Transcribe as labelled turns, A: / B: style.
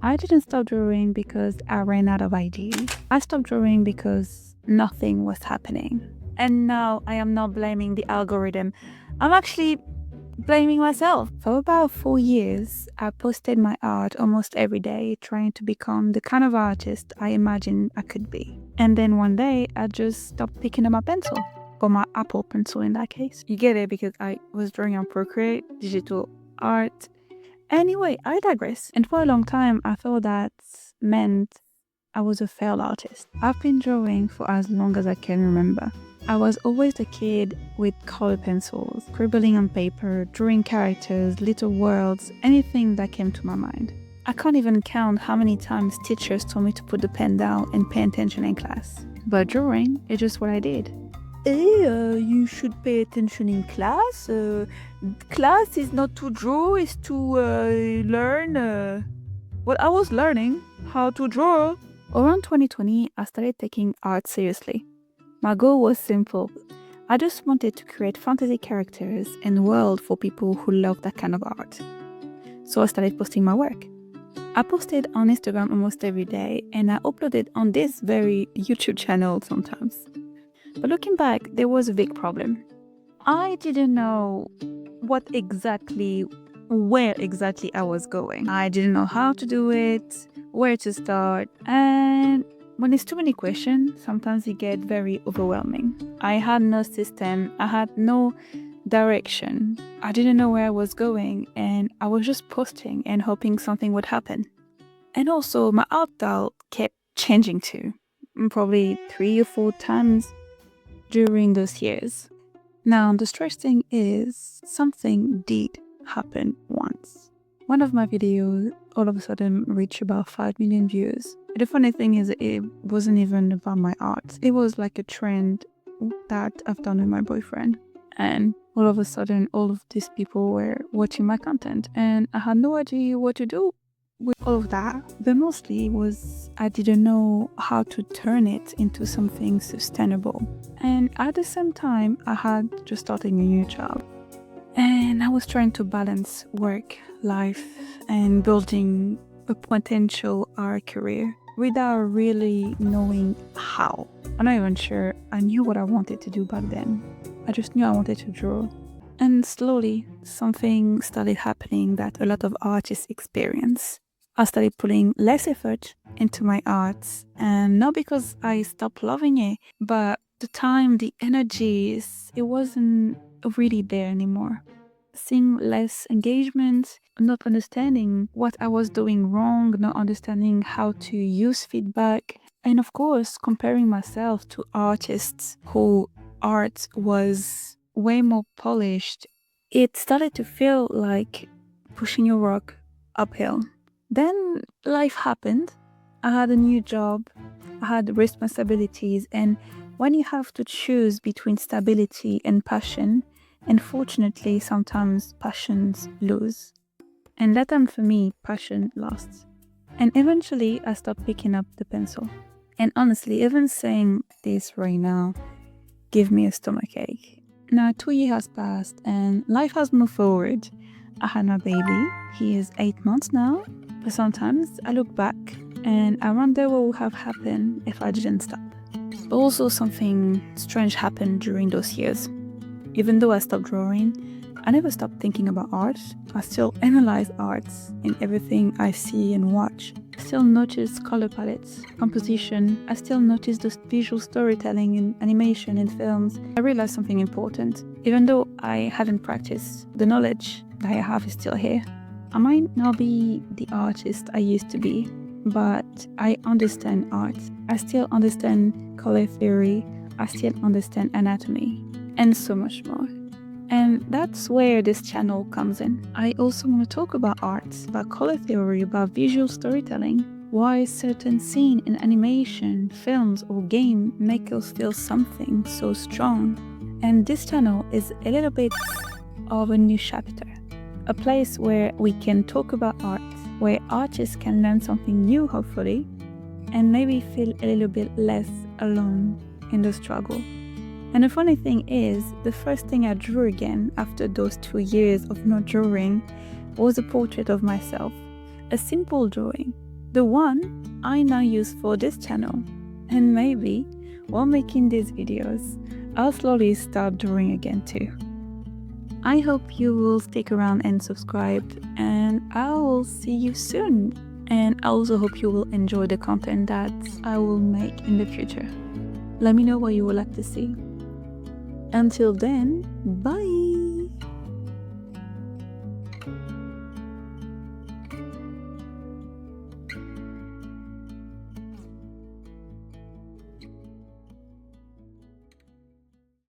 A: I didn't stop drawing because I ran out of ideas. I stopped drawing because nothing was happening. And now I am not blaming the algorithm. I'm actually blaming myself. For about 4 years, I posted my art almost every day, trying to become the kind of artist I imagined I could be. And then one day, I just stopped picking up my pencil, or my Apple pencil in that case. You get it because I was drawing on Procreate, digital art. Anyway, I digress. And for a long time, I thought that meant I was a failed artist. I've been drawing for as long as I can remember. I was always a kid with color pencils, scribbling on paper, drawing characters, little worlds, anything that came to my mind. I can't even count how many times teachers told me to put the pen down and pay attention in class. But drawing is just what I did. You should pay attention in class. Class is not to draw, it's to learn. Well, I was learning how to draw. Around 2020, I started taking art seriously. My goal was simple. I just wanted to create fantasy characters and world for people who love that kind of art. So I started posting my work. I posted on Instagram almost every day, and I uploaded on this very YouTube channel sometimes. But looking back, there was a big problem. I didn't know where exactly I was going. I didn't know how to do it, where to start, and when there's too many questions, sometimes it gets very overwhelming. I had no system, I had no direction. I didn't know where I was going, and I was just posting and hoping something would happen. And also, my art style kept changing too, probably 3 or 4 times during those years. Now, the strange thing is, something did happen once. One of my videos all of a sudden reached about 5 million views. The funny thing is, it wasn't even about my art. It was like a trend that I've done with my boyfriend. And all of a sudden, all of these people were watching my content, and I had no idea what to do with all of that. But mostly was I didn't know how to turn it into something sustainable. And at the same time, I had just started a new job. And I was trying to balance work, life, and building a potential art career without really knowing how. I'm not even sure I knew what I wanted to do back then. I just knew I wanted to draw. And slowly, something started happening that a lot of artists experience. I started putting less effort into my art, and not because I stopped loving it, but the time, the energies, it wasn't really there anymore. Seeing less engagement, not understanding what I was doing wrong, not understanding how to use feedback, and of course, comparing myself to artists who art was way more polished. It started to feel like pushing a rock uphill. Then life happened. I had a new job, I had responsibilities, and when you have to choose between stability and passion, unfortunately, sometimes passions lose. And that time for me, passion lost. And eventually, I stopped picking up the pencil. And honestly, even saying this right now give me a stomachache. Now, 2 years has passed and life has moved forward. I had my baby. He is 8 months now. But sometimes I look back and I wonder what would have happened if I didn't stop. But also something strange happened during those years. Even though I stopped drawing, I never stopped thinking about art. I still analyze art in everything I see and watch. I still notice color palettes, composition. I still notice the visual storytelling in animation and films. I realized something important. Even though I hadn't practiced, the knowledge that I have is still here. I might not be the artist I used to be, but I understand art. I still understand color theory. I still understand anatomy, and so much more. And that's where this channel comes in. I also want to talk about art, about color theory, about visual storytelling, why certain scene in animation, films, or game make us feel something so strong. And this channel is a little bit of a new chapter, a place where we can talk about art, where artists can learn something new, hopefully, and maybe feel a little bit less alone in the struggle. And the funny thing is, the first thing I drew again after those 2 years of not drawing was a portrait of myself. A simple drawing, the one I now use for this channel. And maybe while making these videos, I'll slowly start drawing again too. I hope you will stick around and subscribe, and I will see you soon. And I also hope you will enjoy the content that I will make in the future. Let me know what you would like to see. Until then, bye!